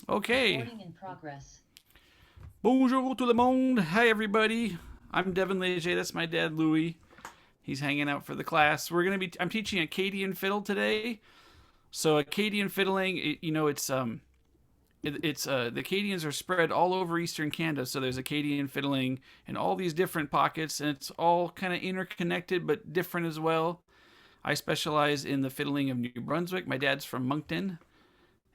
Okay. Recording in progress. Bonjour tout le monde. Hi everybody. I'm Devon Leger. That's my dad Louis. He's hanging out for the class. I'm teaching Acadian fiddle today. So Acadian fiddling, the Acadians are spread all over eastern Canada. So there's Acadian fiddling in all these different pockets, and it's all kind of interconnected but different as well. I specialize in the fiddling of New Brunswick. My dad's from Moncton,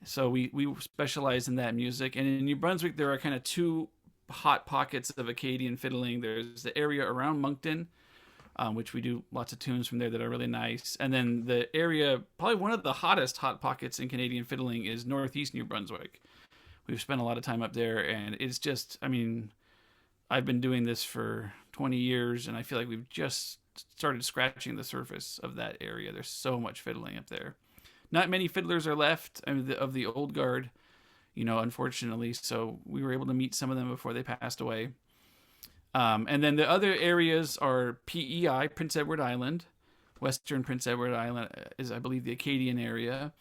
so we specialize in that music. And in New Brunswick, there are kind of two hot pockets of Acadian fiddling. There's the area around Moncton, which we do lots of tunes from there that are really nice. And then the area, probably one of the hottest hot pockets in Canadian fiddling, is northeast New Brunswick. We've spent a lot of time up there, and it's just, I mean, I've been doing this for 20 years, and I feel like we've just started scratching the surface of that area. There's so much fiddling up there. Not many fiddlers are left, of the old guard, unfortunately. So we were able to meet some of them before they passed away. And then the other areas are PEI, Prince Edward Island. Western Prince Edward Island is, I believe, the Acadian area.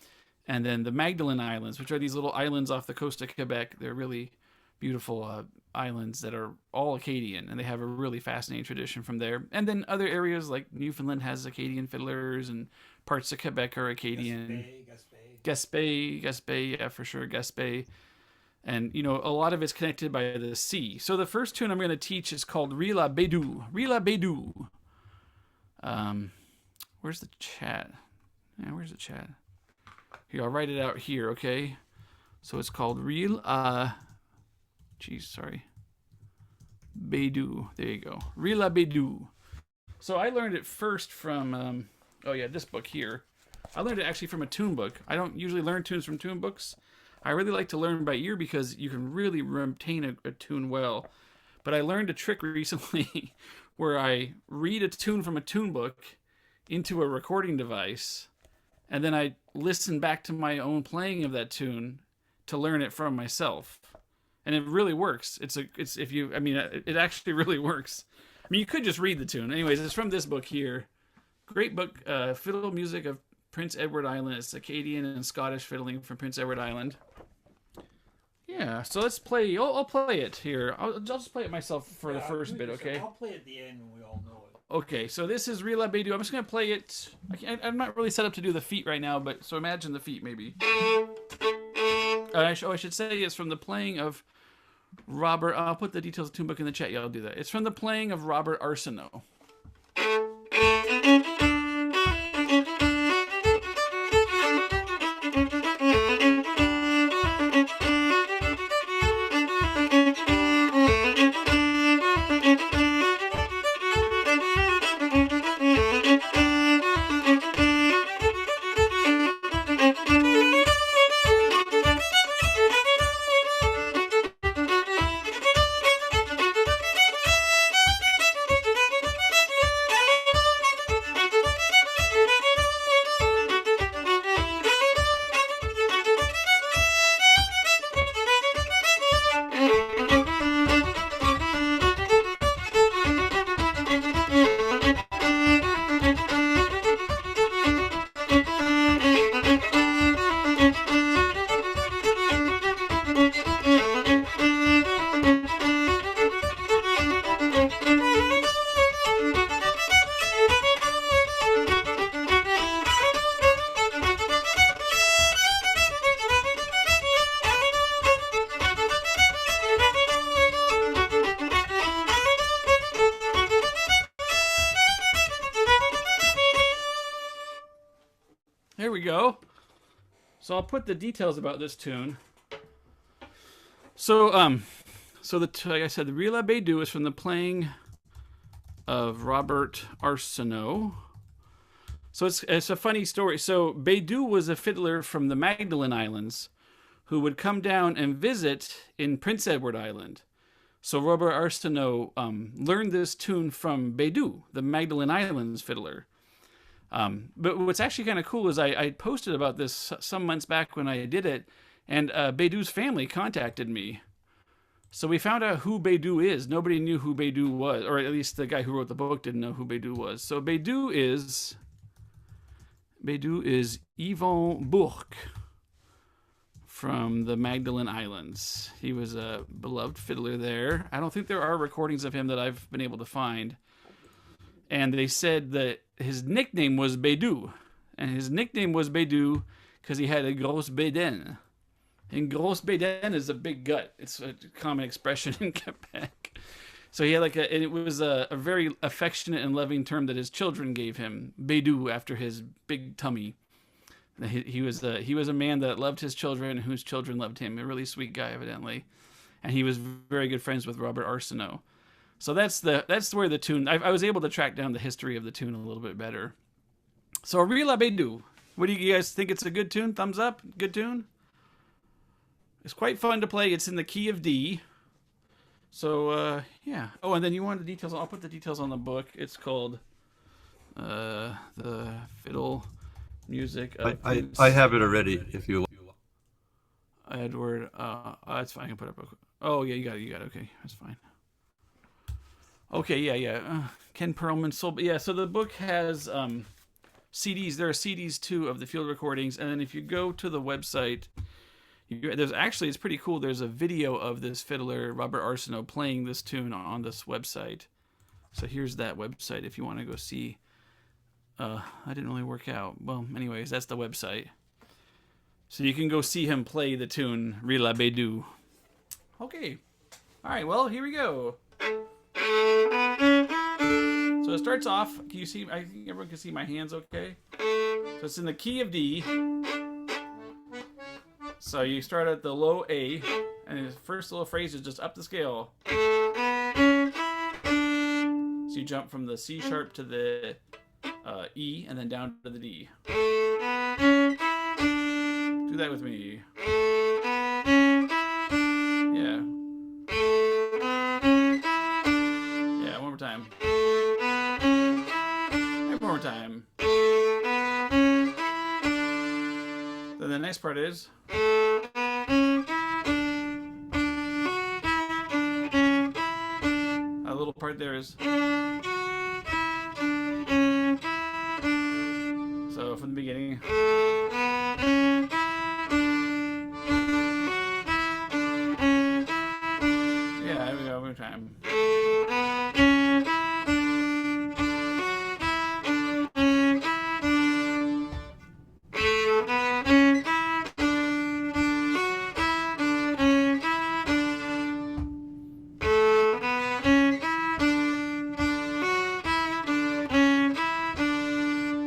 And then the Magdalen Islands, which are these little islands off the coast of Quebec. They're really beautiful islands that are all Acadian, and they have a really fascinating tradition from there. And then other areas like Newfoundland has Acadian fiddlers, and parts of Quebec are Acadian. Gaspé, yeah, for sure, Gaspé. And, a lot of it's connected by the sea. So the first tune I'm going to teach is called Rila Bedu. Rila Bedu. Where's the chat? Yeah, where's the chat? Here, I'll write it out here, okay? So it's called Bedu. There you go. Rila Bedu. So I learned it first from, this book here. I learned it actually from a tune book. I don't usually learn tunes from tune books. I really like to learn by ear because you can really retain a tune well. But I learned a trick recently where I read a tune from a tune book into a recording device, and then I listen back to my own playing of that tune to learn it from myself. And it really works. It actually really works. I mean, you could just read the tune. Anyways, it's from this book here. Great book, Fiddle Music of Prince Edward Island. It's Acadian and Scottish fiddling from Prince Edward Island. Yeah, so let's play. I'll play it here. I'll just play it myself for the first bit, okay? I'll play at the end when we all know it. Okay, so this is Rila Bedu. I'm just going to play it. I'm not really set up to do the feet right now, but so imagine the feet maybe. I should say it's from the playing of Robert. I'll put the details of the tune book in the chat. Yeah, I'll do that. It's from the playing of Robert Arsenault. There we go. So I'll put the details about this tune. So like I said, the Rila Bedu is from the playing of Robert Arsenault. So it's a funny story. So Bedu was a fiddler from the Magdalen Islands who would come down and visit in Prince Edward Island. So Robert Arsenault learned this tune from Bedu, the Magdalen Islands fiddler. But what's actually kind of cool is I posted about this some months back when I did it, and Bedu's family contacted me. So we found out who Bedu is. Nobody knew who Bedu was, or at least the guy who wrote the book didn't know who Bedu was. So Bedu is Yvon Bourque from the Magdalen Islands. He was a beloved fiddler there. I don't think there are recordings of him that I've been able to find. And they said that his nickname was Bédou. And his nickname was Bédou because he had a grosse bédaine. And grosse bédaine is a big gut. It's a common expression in Quebec. So he had and it was a very affectionate and loving term that his children gave him, Bédou, after his big tummy. He was a man that loved his children, whose children loved him. A really sweet guy, evidently, and he was very good friends with Robert Arsenault. So that's where the tune. I was able to track down the history of the tune a little bit better. So Rila Bédou, what do you guys think? It's a good tune? Thumbs up. Good tune. It's quite fun to play. It's in the key of D. So yeah. Oh, and then you want the details? I'll put the details on the book. It's called the Fiddle. Music. I have it already. If you Edward, that's fine. I can put up. Oh yeah, you got it. Okay, that's fine. Okay, yeah. Ken Perlman sold. Yeah, so the book has CDs. There are CDs too of the field recordings, and then if you go to the website, it's pretty cool. There's a video of this fiddler Robert Arsenault playing this tune on this website. So here's that website if you want to go see. I didn't really work out. Well, anyways, that's the website. So you can go see him play the tune Rila Bédou. Okay. All right, well, here we go. So it starts off, can you see, I think everyone can see my hands okay? So it's in the key of D. So you start at the low A, and the first little phrase is just up the scale. So you jump from the C sharp to the E, and then down to the D. Do that with me. Yeah. Yeah, one more time. And one more time. Then the next part is... a little part there is... So from the beginning. Yeah, here we go, one more time.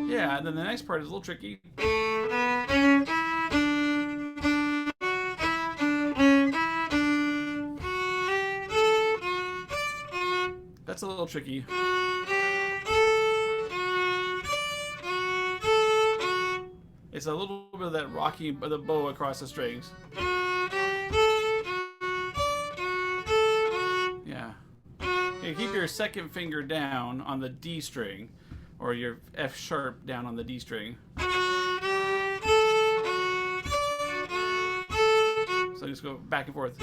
Yeah, and then the next part is a little tricky. That's a little tricky. It's a little bit of that rocking of the bow across the strings. Yeah. You keep your second finger down on the D string, or your F sharp down on the D string. So just go back and forth.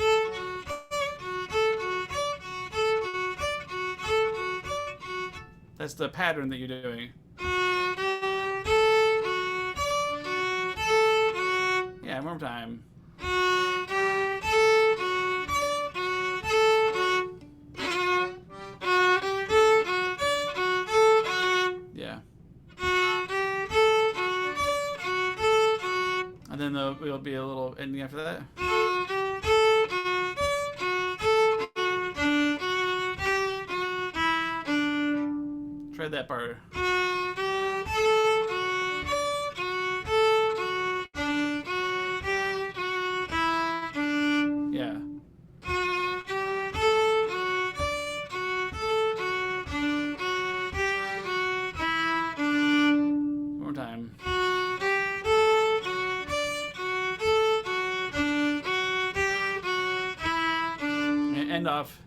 That's the pattern that you're doing. Yeah, one more time. Yeah. And then there'll be a little ending after that. Try that part. Yeah. One more time. And end off.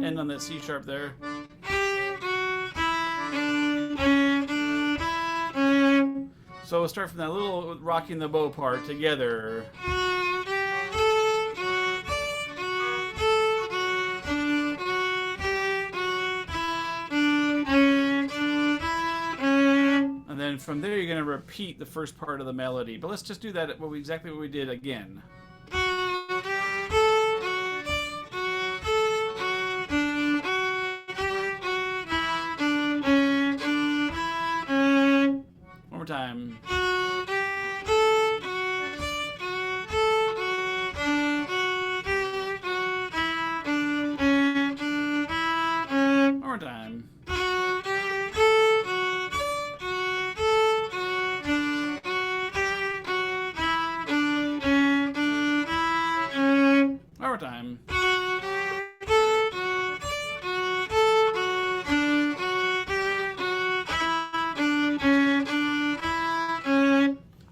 End on that C sharp there. So we'll start from that little rocking the bow part together. from there, you're going to repeat the first part of the melody. But let's just do that exactly what we did again. One more time. One more time. One more time.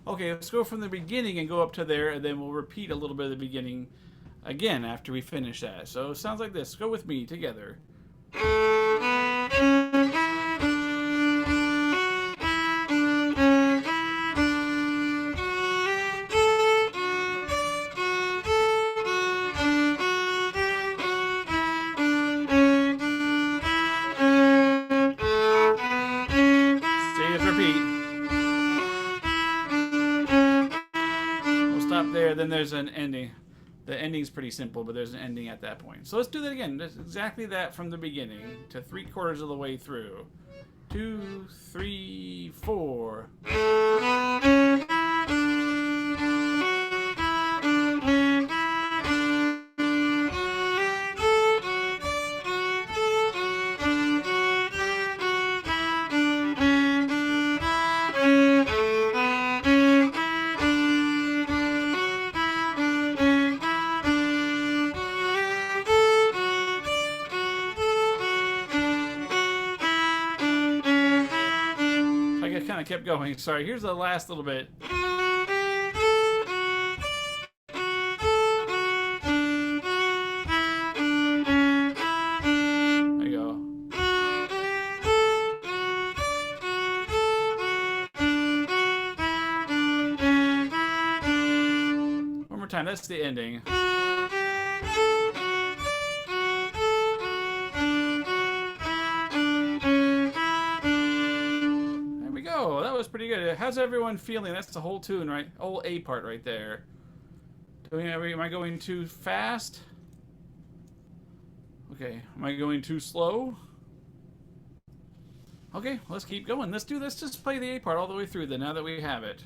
Okay, let's go from the beginning and go up to there, and then we'll repeat a little bit of the beginning again after we finish that. So it sounds like this. Go with me together. There, then there's an ending. The ending's pretty simple, but there's an ending at that point. So let's do that again. That's exactly that from the beginning to 3/4 of the way through. 2, 3, 4. Kind of kept going. Sorry, here's the last little bit. There you go. One more time. That's the ending. Was pretty good. How's everyone feeling? That's the whole tune, right? Whole A part right there. Am I going too fast? Okay. Am I going too slow? Okay, let's keep going. Let's just play the A part all the way through then, now that we have it.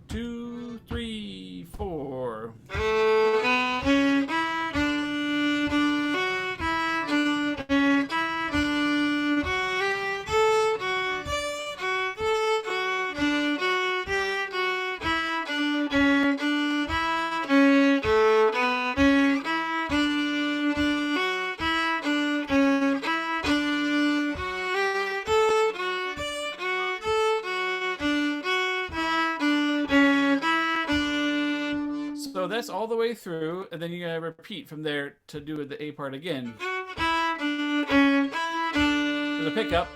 2, 3, 4. So that's all the way through, and then you gotta repeat from there to do the A part again. There's a pickup.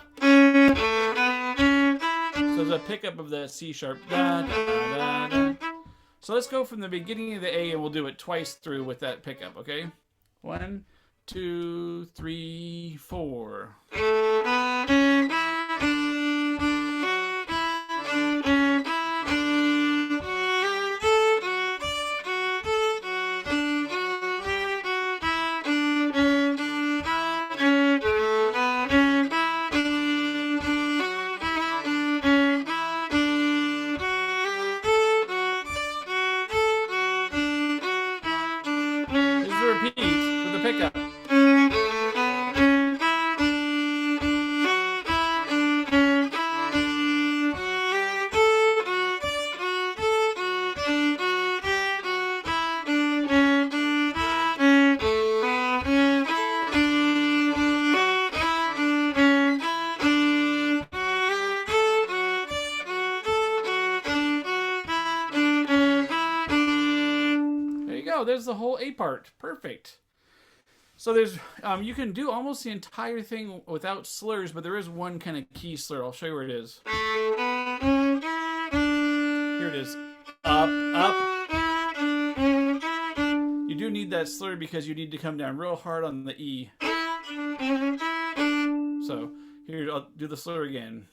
So there's a pickup of the C sharp. Da, da, da, da. So let's go from the beginning of the A, and we'll do it twice through with that pickup, okay? 1, 2, 3, 4. Repeat with the pickup. There's the whole A part. Perfect. So there's, you can do almost the entire thing without slurs, but there is one kind of key slur. I'll show you where it is. Here it is. Up, up. You do need that slur because you need to come down real hard on the E. So here, I'll do the slur again.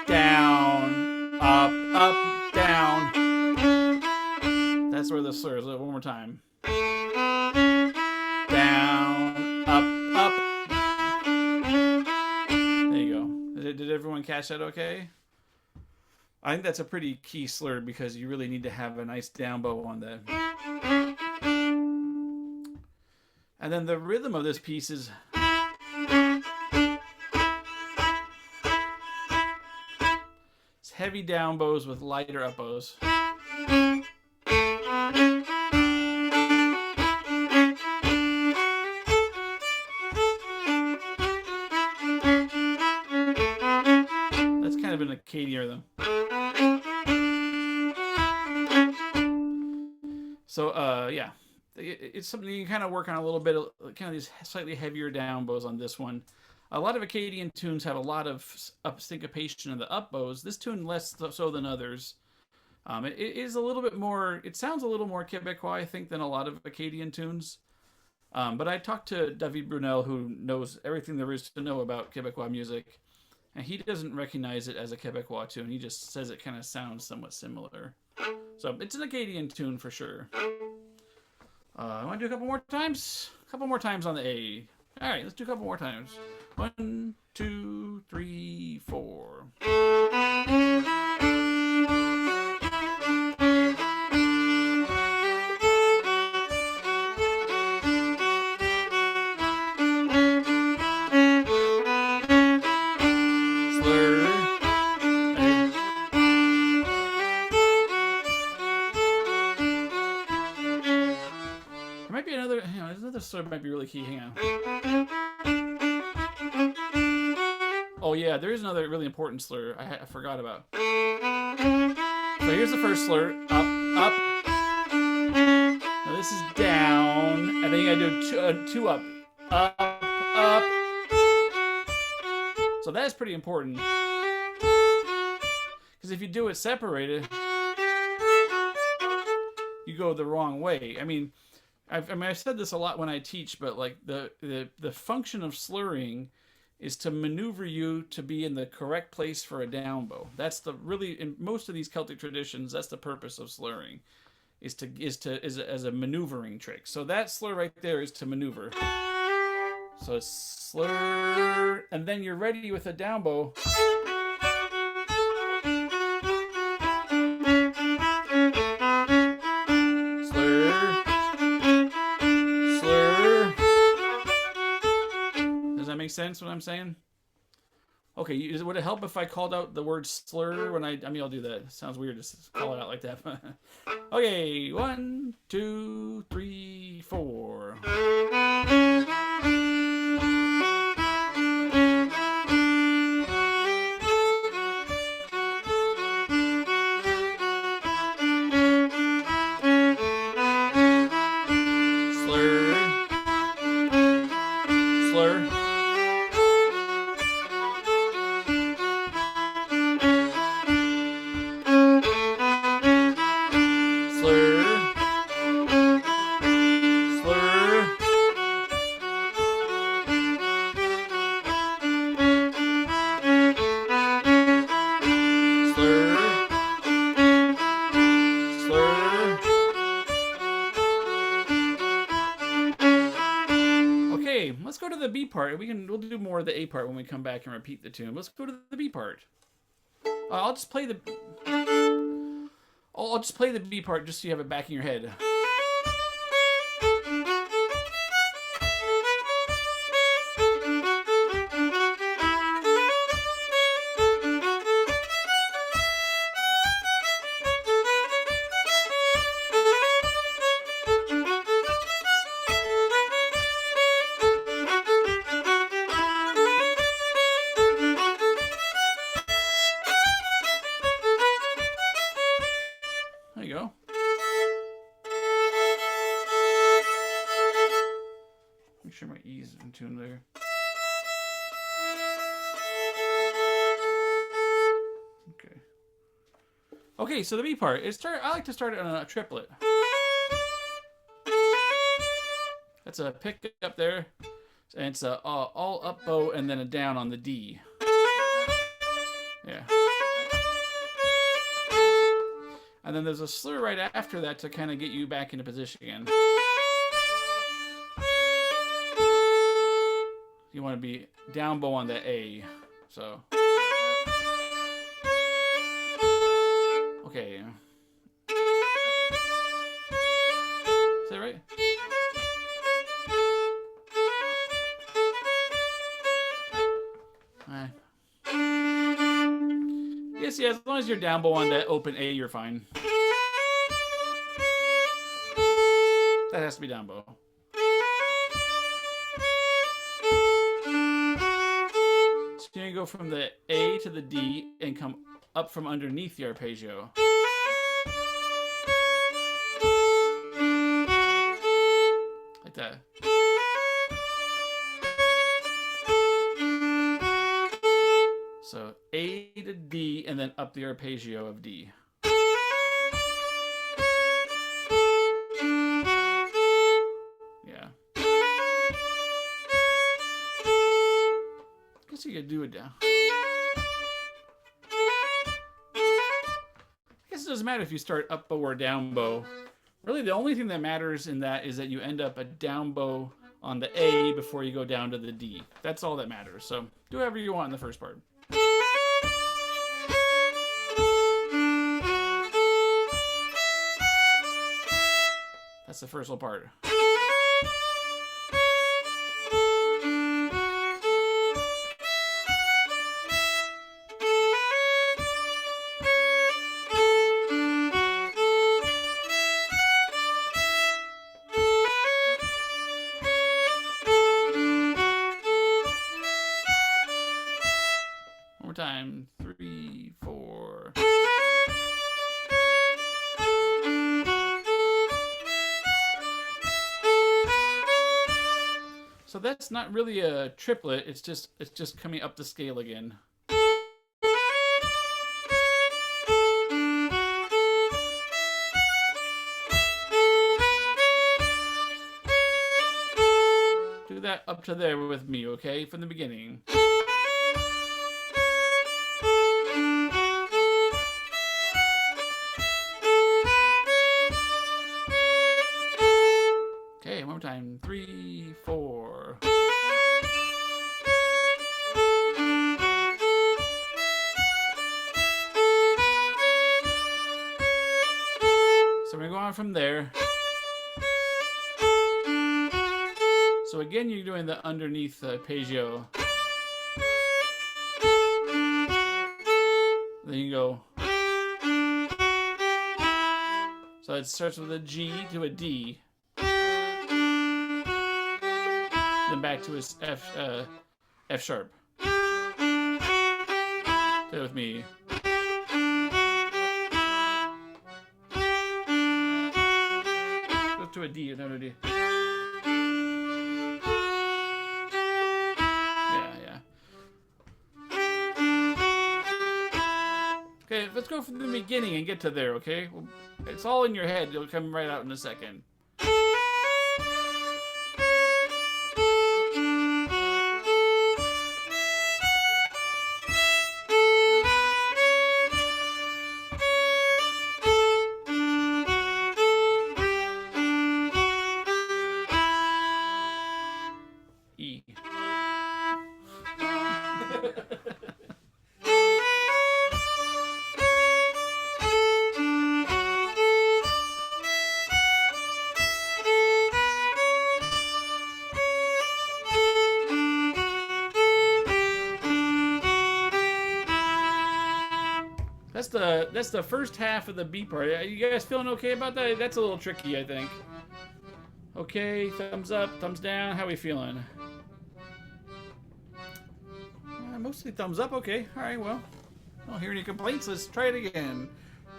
down, up, down. That's where the slur is. One more time. Down, up. There you go. Did everyone catch that okay? I think that's a pretty key slur because you really need to have a nice down bow on that. And then the rhythm of this piece is it's heavy down bows with lighter up bows. That's kind of an Acadian rhythm. So, yeah. It's something you can kind of work on a little bit, kind of these slightly heavier down bows on this one. A lot of Acadian tunes have a lot of syncopation in the up bows. This tune less so than others. It is a little bit more, it sounds a little more Quebecois, I think, than a lot of Acadian tunes. But I talked to David Brunel, who knows everything there is to know about Quebecois music, and he doesn't recognize it as a Quebecois tune. He just says it kind of sounds somewhat similar. So it's an Acadian tune for sure. I want to do a couple more times? A couple more times on the A. All right, let's do a couple more times. 1, 2, 3, 4. Another slur might be really key. Hang on. Oh yeah, there is another really important slur I forgot about. So here's the first slur. Up. Now this is down, and then you gotta do two up. Up. So that's pretty important. Because if you do it separated, you go the wrong way. I mean, I've said this a lot when I teach, but like the function of slurring is to maneuver you to be in the correct place for a down bow. That's the really, in most of these Celtic traditions, that's the purpose of slurring, is as a maneuvering trick. So that slur right there is to maneuver. So it's slur, and then you're ready with a down bow. Make sense what I'm saying? Okay, would it help if I called out the word slur when I mean, I'll do that. It sounds weird to call it out like that. Okay, 1, 2, 3, 4. Let's go to the B part. We'll do more of the A part when we come back and repeat the tune. Let's go to the B part. I'll just play the B part just so you have it back in your head. Make sure my E is in tune there. Okay, so the B part. I like to start it on a triplet. That's a pick up there, and it's a all up bow and then a down on the D. Yeah. And then there's a slur right after that to kind of get you back into position again. You want to be down bow on the A. So. Okay. Is that right? Alright. Yes, yeah, as long as you're down bow on that open A, you're fine. That has to be down bow. So you're going to go from the A to the D and come up from underneath the arpeggio. Like that. So A to D and then up the arpeggio of D. Yeah. I guess you could do it down. I guess it doesn't matter if you start up bow or down bow. Really, the only thing that matters in that is that you end up a down bow on the A before you go down to the D. That's all that matters. So do whatever you want in the first part. That's the first little part. One more time. 3, 4. So that's not really a triplet, it's just coming up the scale again. Do that up to there with me, okay? From the beginning. Okay, one more time. 3, 4. So we're going to go on from there. So again, you're doing the underneath arpeggio. Then you go. So it starts with a G to a D. Then back to his F sharp. Play with me. Go to a D, another D. Yeah. Okay, let's go from the beginning and get to there, okay? Well, it's all in your head. It'll come right out in a second. E. That's the first half of the B part. Are you guys feeling okay about that? That's a little tricky, I think. Okay, thumbs up, thumbs down. How are we feeling? Mostly thumbs up. Okay. All right. Well, I don't hear any complaints. Let's try it again.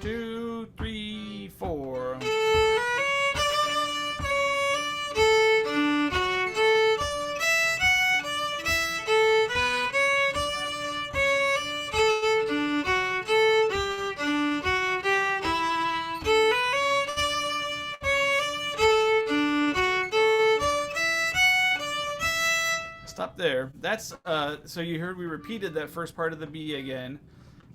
2, 3, 4. Stop there. That's so you heard we repeated that first part of the B again,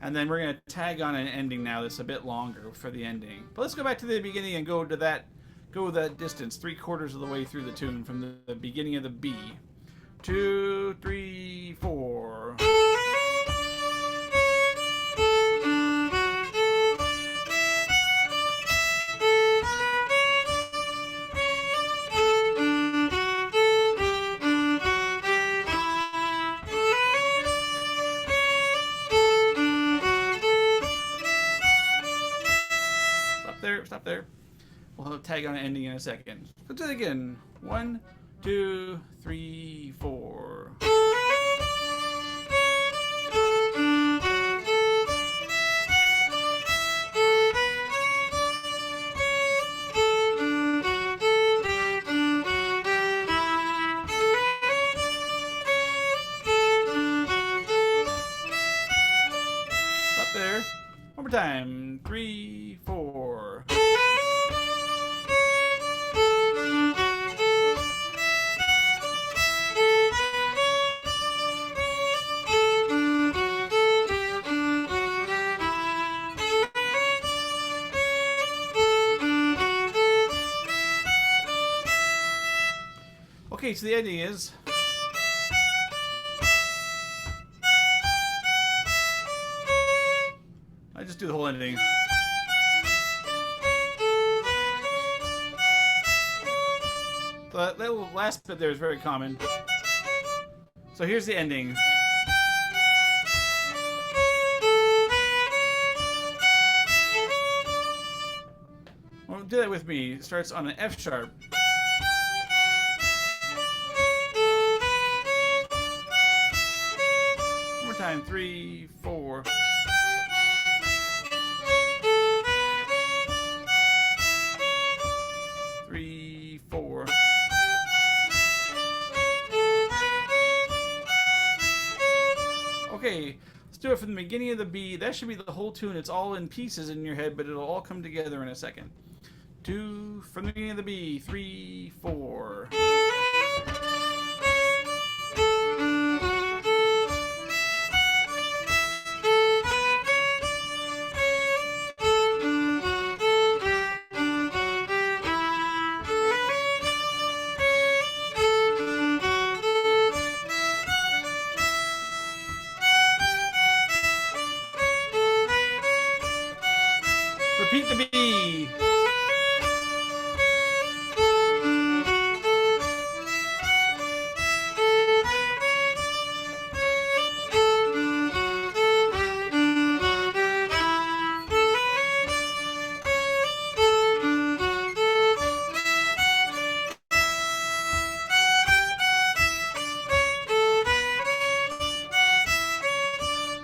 And then we're going to tag on an ending now that's a bit longer for the ending. But let's go back to the beginning and go that distance, 3/4 of the way through the tune from the beginning of the B. 2, 3, 4. Stop there. We'll tag on an ending in a second. Let's do it again. 1, 2, 3, 4. Stop there. One more time. 3, 4. Okay, so the ending is. I just do the whole ending. That little last bit there is very common. So here's the ending. Well, do that with me. It starts on an F sharp. One more time. 3, 4. Okay, let's do it from the beginning of the B. That should be the whole tune. It's all in pieces in your head, but it'll all come together in a second. 2, from the beginning of the B. 3, 4. Repeat the B.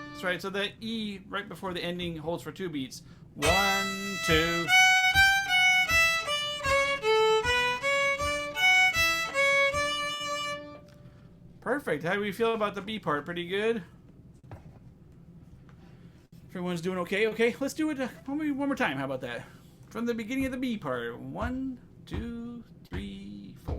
That's right, so the E right before the ending holds for 2 beats. 1, 2. Perfect. How do we feel about the B part? Pretty good? Everyone's doing okay? Okay, let's do it one more time. How about that? From the beginning of the B part. 1, 2, 3, 4.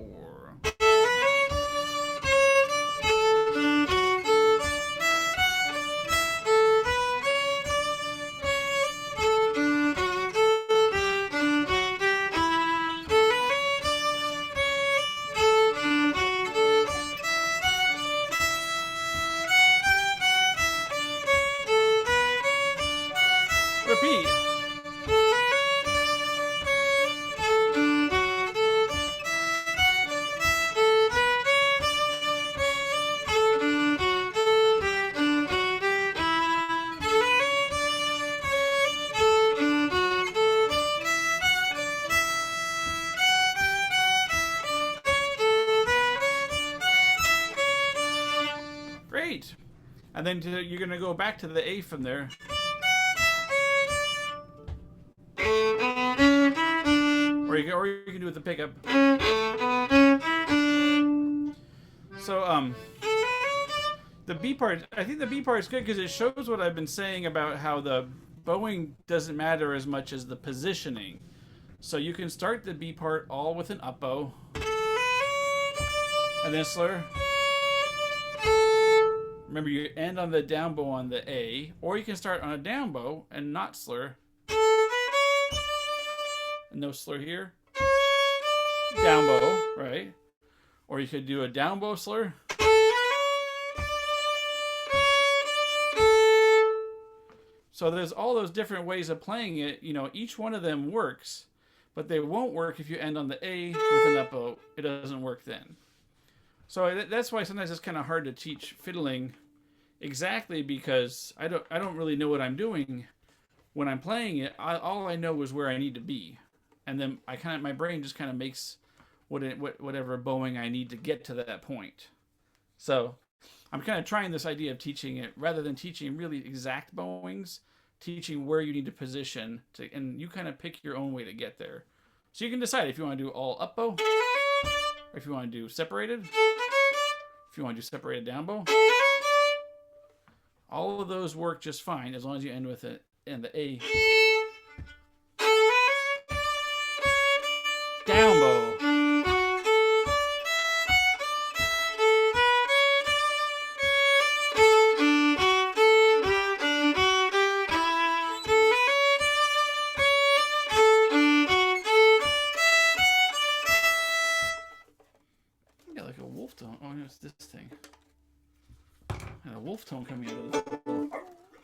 Repeat. Great. And then you're going to go back to the A from there. Or you can do it with the pickup. So, the B part, I think the B part is good because it shows what I've been saying about how the bowing doesn't matter as much as the positioning. So you can start the B part all with an up bow. And then slur. Remember, you end on the down bow on the A, or you can start on a down bow and not slur. And no slur here. Down bow, right? Or you could do a down bow slur. So there's all those different ways of playing it. You know, each one of them works, but they won't work if you end on the A with an up bow. It doesn't work then. So that's why sometimes it's kind of hard to teach fiddling exactly, because I don't really know what I'm doing when I'm playing it. All I know is where I need to be, and then my brain just kind of makes whatever bowing I need to get to that point. So I'm kind of trying this idea of teaching it rather than teaching really exact bowings, teaching where you need to position to, and you kind of pick your own way to get there. So you can decide if you want to do all up bow, or if you want to do separated, if you want to do separated down bow. All of those work just fine as long as you end with it and the A. Down bow. Yeah, like a wolf tone. Oh, it's this thing. And a wolf tone coming out of this.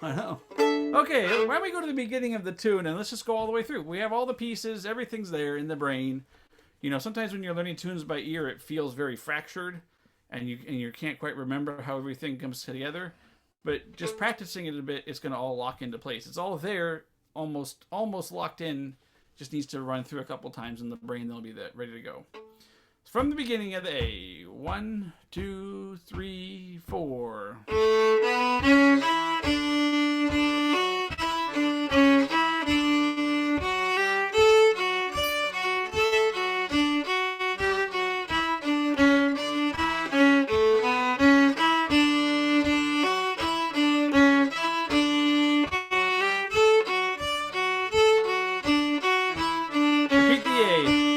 I know. Okay, why don't we go to the beginning of the tune and let's just go all the way through. We have all the pieces, everything's there in the brain. You know, sometimes when you're learning tunes by ear, it feels very fractured, and you can't quite remember how everything comes together. But just practicing it a bit, it's going to all lock into place. It's all there, almost locked in. Just needs to run through a couple times in the brain, they'll be ready to go. From the beginning of the A. 1, 2, 3, 4. Repeat the A.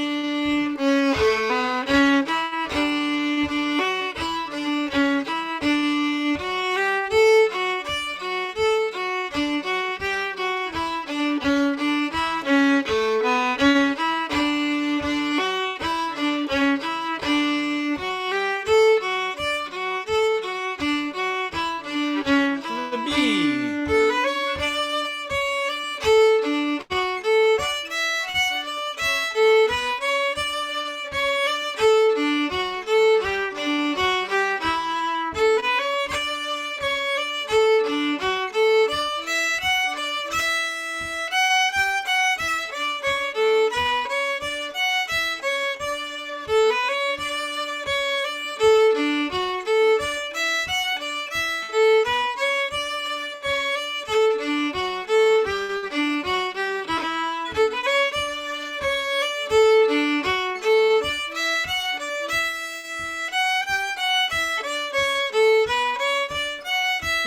The B.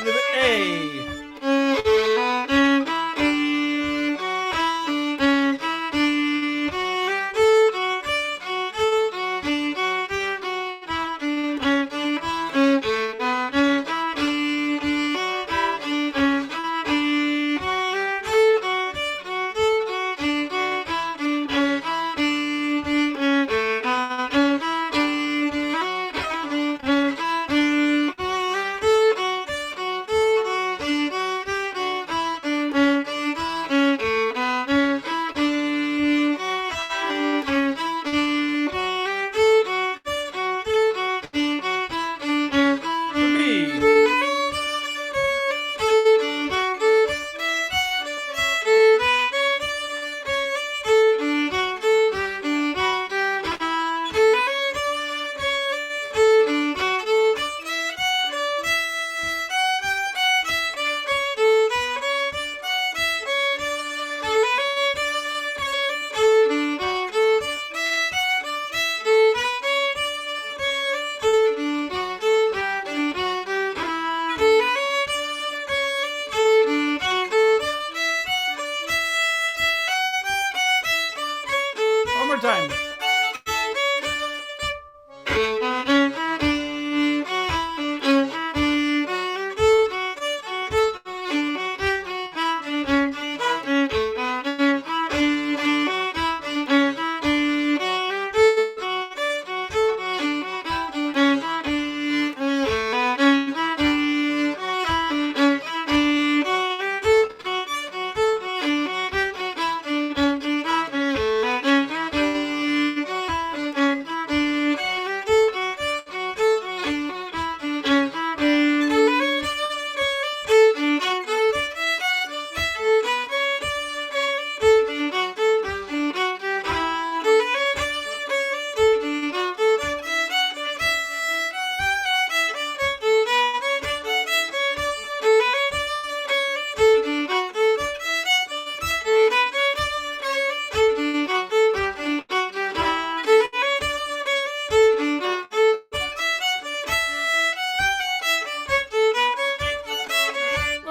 The A.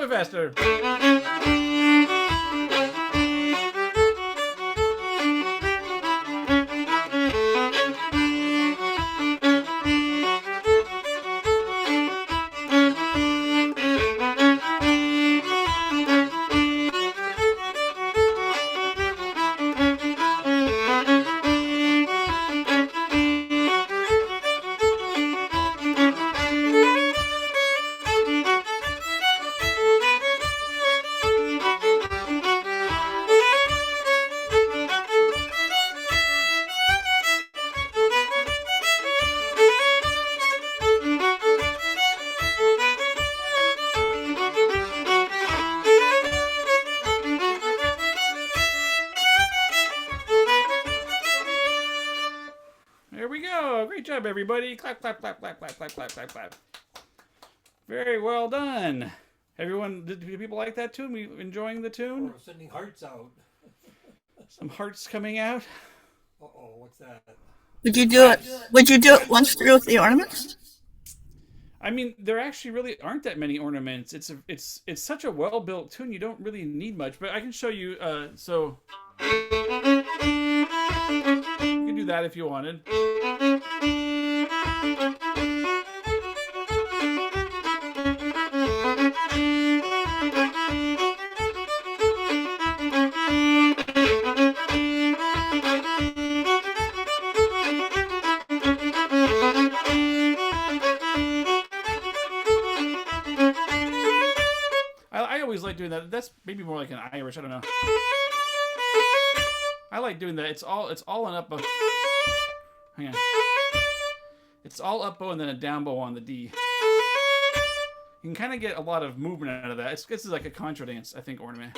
bit faster. There we go. Great job, everybody. Clap, clap, clap, clap, clap, clap, clap, clap, clap. Very well done. Everyone, did people like that tune? We enjoying the tune? We're sending hearts out. Some hearts coming out. Uh-oh, what's that? Would you do it? Would you do it once through with the ornaments? I mean, there actually really aren't that many ornaments. It's such a well-built tune. You don't really need much. But I can show you. So you can do that if you wanted. I always like doing that. That's maybe more like an Irish. I don't know. I like doing that. It's all an up bow. Hang on. It's all up bow and then a down bow on the D. You can kind of get a lot of movement out of that. This is like a contra dance, I think, ornament.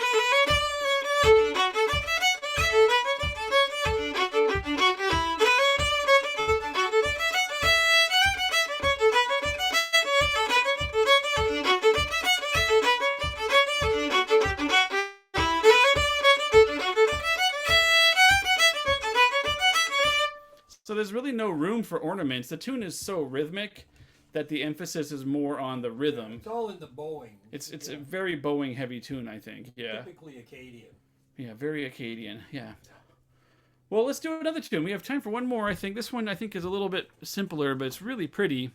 So there's really no room for ornaments. The tune is so rhythmic that the emphasis is more on the rhythm. It's all in the bowing. It's a very bowing heavy tune, I think. Yeah. Typically Acadian. Yeah, very Acadian. Yeah. Well, let's do another tune. We have time for one more, I think. This one, I think, is a little bit simpler, but it's really pretty.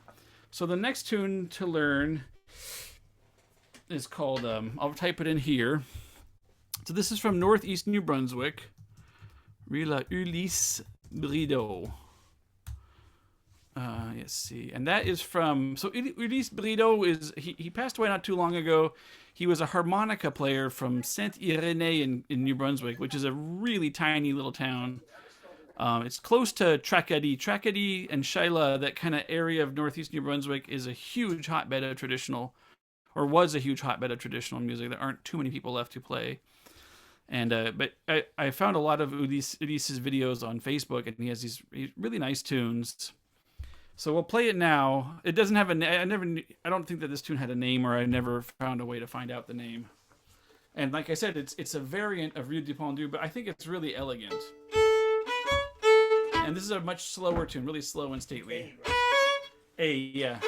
So the next tune to learn is called, I'll type it in here. So this is from Northeast New Brunswick. Rila Ulysse Brideau. Let's see. And that is from... So Ulysse Brideau is... He passed away not too long ago. He was a harmonica player from Saint-Irénée in New Brunswick, which is a really tiny little town. It's close to Tracadie. Tracadie and Sheila, that kind of area of northeast New Brunswick, is a huge hotbed of traditional... Or was a huge hotbed of traditional music. There aren't too many people left to play. And but I found a lot of Ulysse's videos on Facebook, and he has these really nice tunes. So we'll play it now. It doesn't have a I don't think that this tune had a name, or I never found a way to find out the name. And like I said, it's a variant of Rue du Pendu, but I think it's really elegant. And this is a much slower tune, really slow and stately. A, yeah.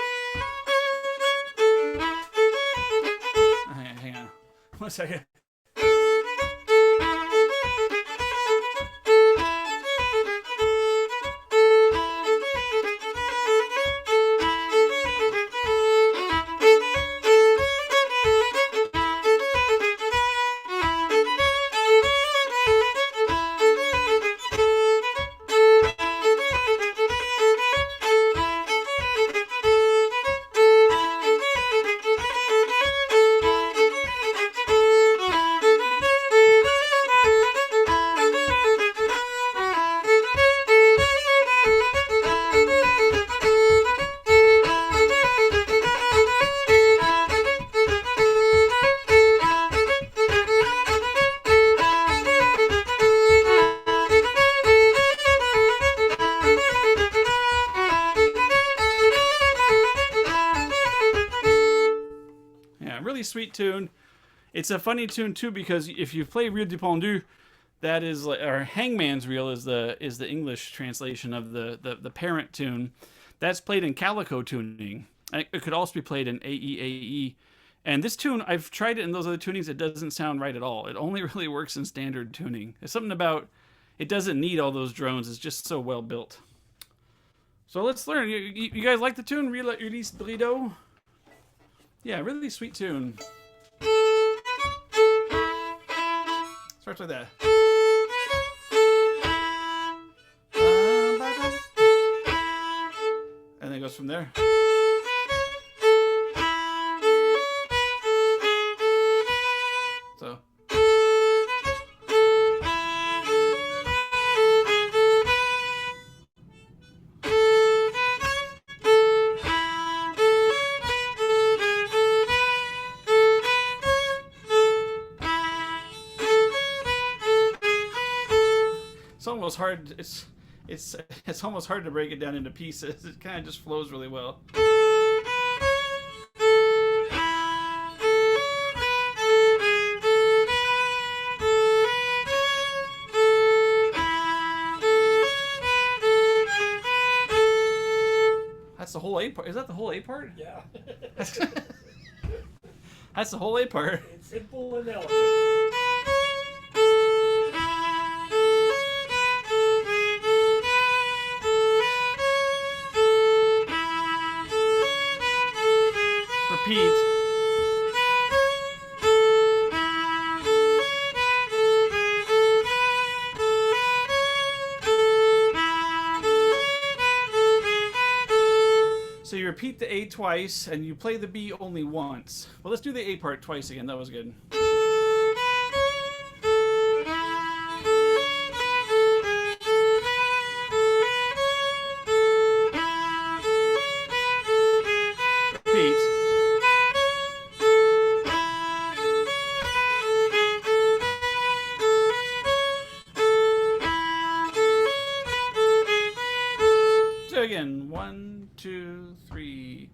Hang on. 1 second. Sweet tune. It's a funny tune too, because if you play Reel du Pendu, that is like, or Hangman's Reel is the English translation of the parent tune. That's played in calico tuning. It could also be played in AEAE, And this tune, I've tried it in those other tunings. It doesn't sound right at all. It only really works in standard tuning. There's something about it doesn't need all those drones. It's just so well built. So let's learn. You guys like the tune? Release Brido? Yeah, really sweet tune. Starts like that. And then it goes from there. So. It's almost hard. It's almost hard to break it down into pieces. It kind of just flows really well. That's the whole A part. Is that the whole A part? Yeah. That's the whole A part. It's simple and elegant. Repeat. So you repeat the A twice and you play the B only once. Well, let's do the A part twice again. That was good. Repeat. So again, 1, 2, 3.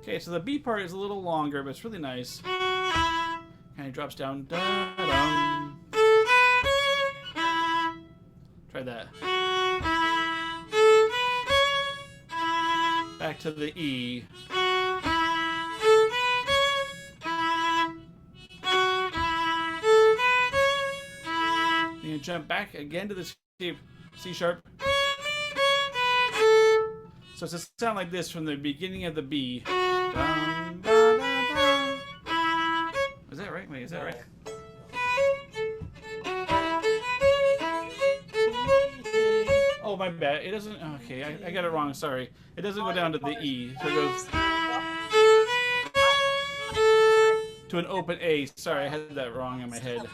Okay, so the B part is a little longer, but it's really nice. Kind of drops down. Da-dum. Try that. Back to the E. You jump back again to the C sharp. So it's a sound like this from the beginning of the B. Dun, dun, dun, dun. Is that right? Wait, is that right? Oh, my bad. It doesn't. Okay, I got it wrong. Sorry. It doesn't go down to the E. So it goes to an open A. Sorry, I had that wrong in my head.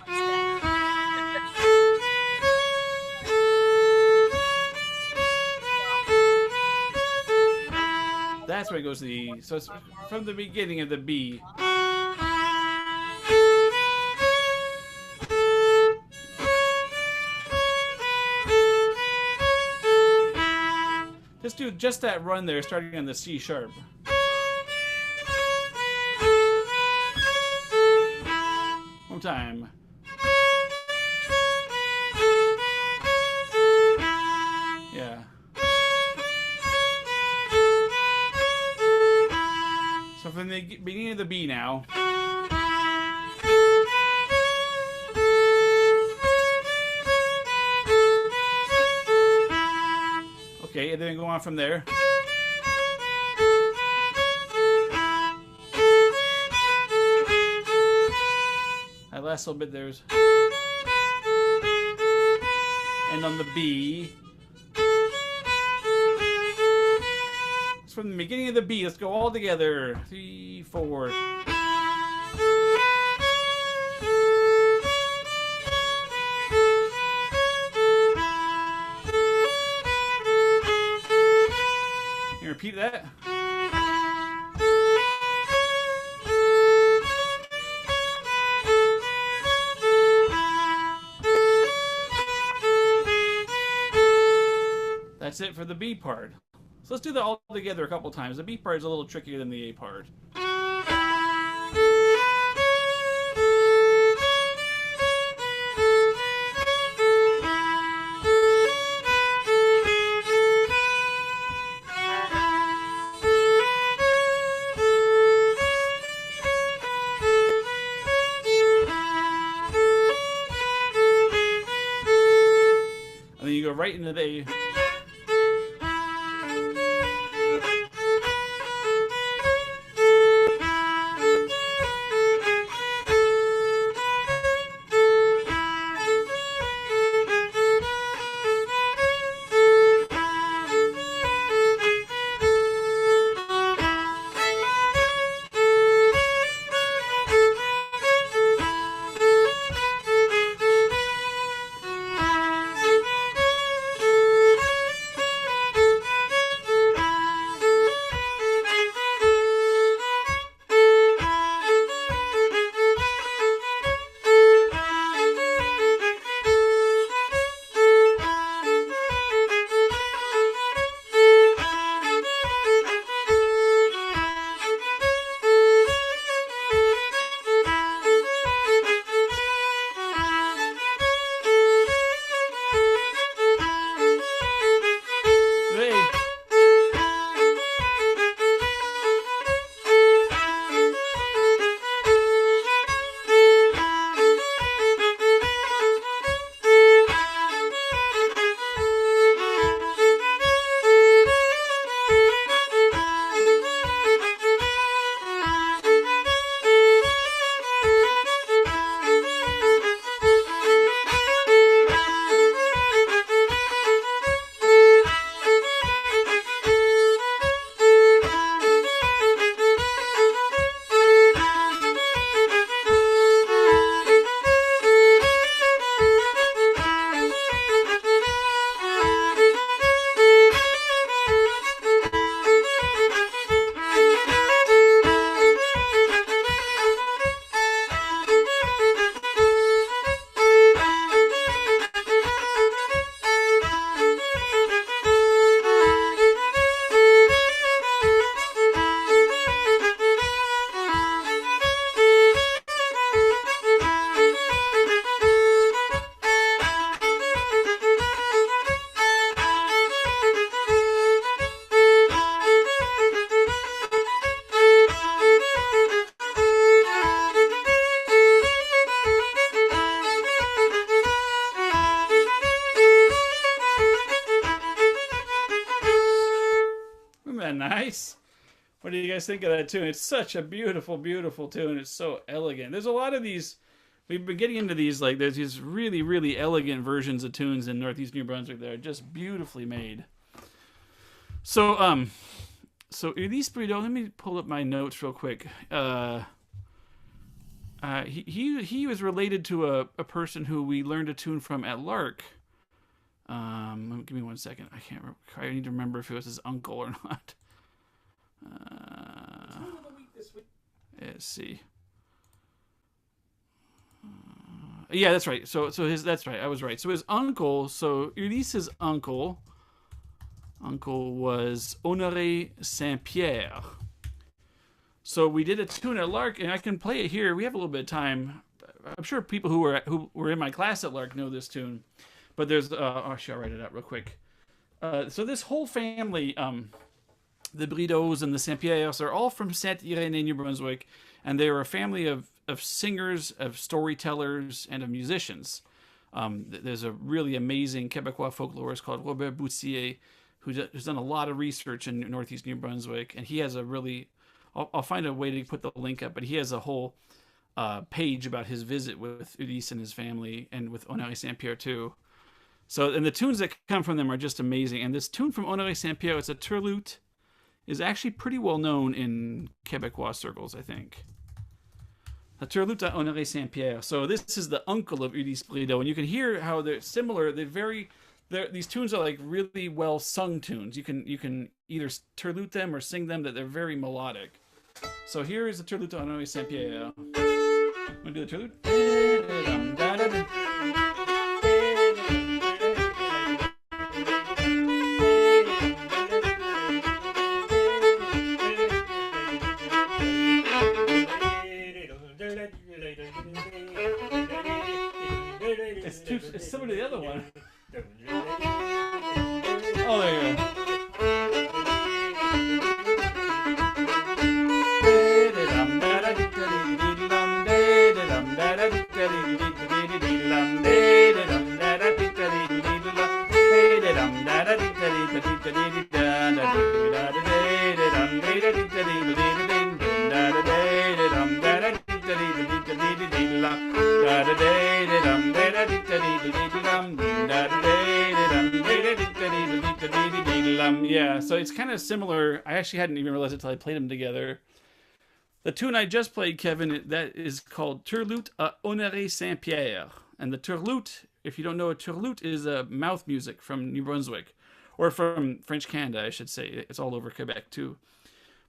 That's where it goes to the E. So it's from the beginning of the B. Just do just that run there, starting on the C sharp. One time. Yeah. So from the beginning of the B now. Okay, and then go on from there. That last little bit there's. And on the B. It's from the beginning of the B. Let's go all together. 3, 4. Repeat that. that's it for the B part. So let's do that all together a couple times. The B part is a little trickier than the A part. And then you go right into the A. Isn't that nice? What do you guys think of that tune? It's such a beautiful, beautiful tune. It's so elegant. There's a lot of these. We've been getting into these, like, there's these really, really elegant versions of tunes in Northeast New Brunswick that are just beautifully made. So, Ulysse Brideau, let me pull up my notes real quick. He was related to a person who we learned a tune from at Lark. Give me 1 second. I can't remember. I need to remember if it was his uncle or not. Let's see. Yeah, that's right. That's right. I was right. So his uncle. So Ulysses' uncle was Honoré Saint-Pierre. So we did a tune at Lark, and I can play it here. We have a little bit of time. I'm sure people who were in my class at Lark know this tune. But there's I'll write it out real quick. So this whole family, the Brideaus and the Saint-Pierres, are all from Saint-Irénée, New Brunswick, and they were a family of singers, of storytellers, and of musicians. There's a really amazing Quebecois folklorist called Robert Boutier, who's done a lot of research in Northeast New Brunswick, and he has a really, I'll find a way to put the link up, but he has a whole page about his visit with Ulysse and his family, and with Honoré Saint-Pierre too. So, and the tunes that come from them are just amazing. And this tune from Honoré Saint-Pierre, it's a turlute, is actually pretty well known in Quebecois circles, I think. A turlute à Honoré Saint-Pierre. So this is the uncle of Ulysse Brideau, and you can hear how they're similar. These tunes are like really well sung tunes. You can either turlute them or sing them. That they're very melodic. So here is the turlute à Honoré Saint-Pierre. I'm gonna do the turlute. the other one. Oh, there you go. Yeah, so it's kind of similar. I actually hadn't even realized it until I played them together. The tune I just played, Kevin, that is called Turlute à Honoré Saint-Pierre. And the turlute, if you don't know, a turlute is a mouth music from New Brunswick, or from French Canada, I should say. It's all over Quebec, too.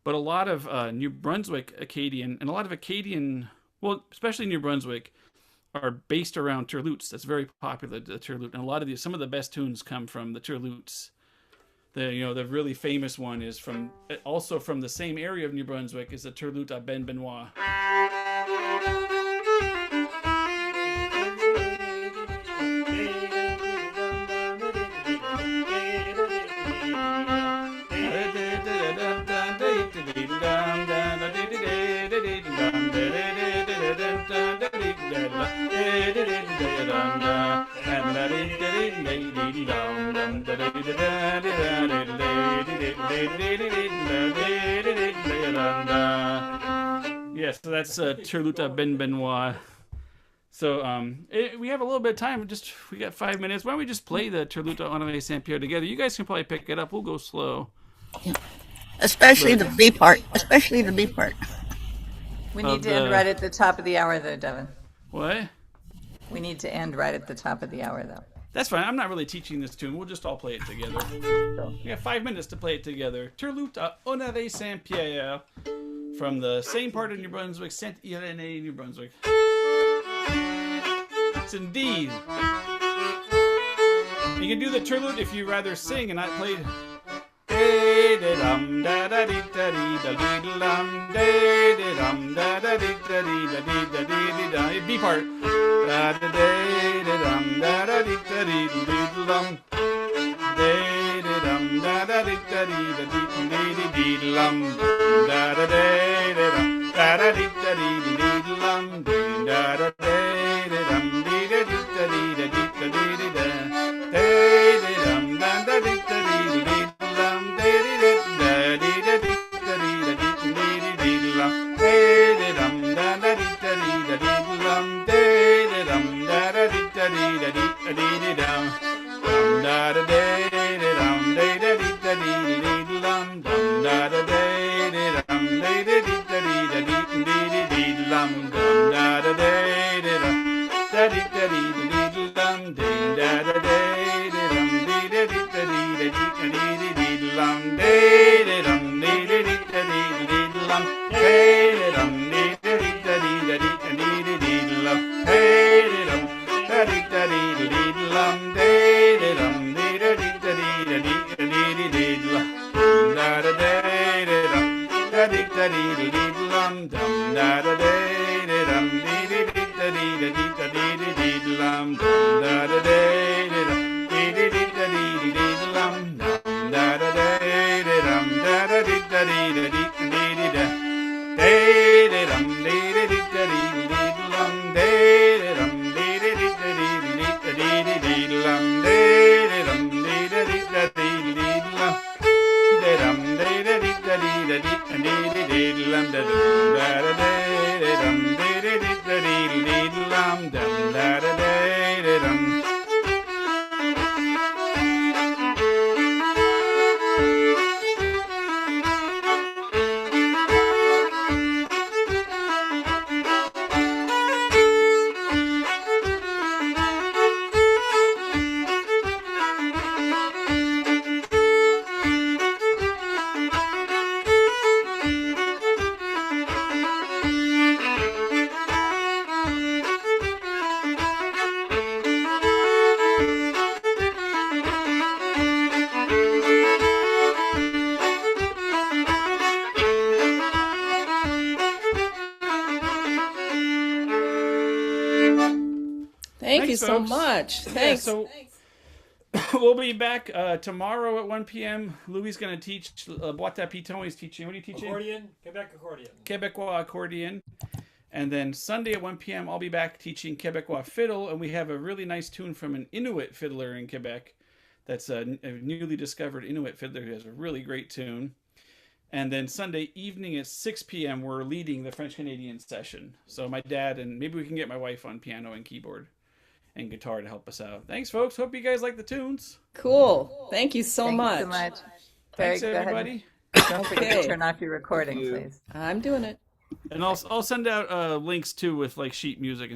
But a lot of New Brunswick Acadian, and a lot of Acadian, well, especially New Brunswick, are based around turlutes. That's very popular, the turlute. And a lot of some of the best tunes come from the turlutes. The really famous one is also from the same area of New Brunswick is the Turlute à Ben Benoit. Yes, so that's Turlute à Ben Benoit. So we have a little bit of time. We got 5 minutes. Why don't we just play the Turlute à Honoré Saint-Pierre together? You guys can probably pick it up. We'll go slow. Especially the B part. Especially the B part. We need to end right at the top of the hour, though, Devon. What? We need to end right at the top of the hour, though. That's fine. I'm not really teaching this tune. We'll just all play it together. We got 5 minutes to play it together. Turlute à Honoré Saint-Pierre from the same part of New Brunswick, Saint-Irénée, New Brunswick. Yes, indeed. You can do the turlute if you rather sing and not play. B part. Thank you so folks. much. Yeah, Thanks. so we'll be back tomorrow at 1 p.m. Louis is going to teach. Boîte à Piton is teaching. What are you teaching? Accordion, Quebec accordion. Quebecois accordion. And then Sunday at 1 p.m. I'll be back teaching Quebecois fiddle, and we have a really nice tune from an Inuit fiddler in Quebec. That's a newly discovered Inuit fiddler who has a really great tune. And then Sunday evening at 6 p.m. we're leading the French-Canadian session. So my dad, and maybe we can get my wife on piano and keyboard and guitar to help us out. Thanks, folks. Hope you guys like the tunes. Cool. Thank you so Thank much. you so much. Barry, Thanks, go ahead. everybody. Don't forget Okay. to turn off your recording, please. I'm doing it. And I'll send out links, too, with like sheet music and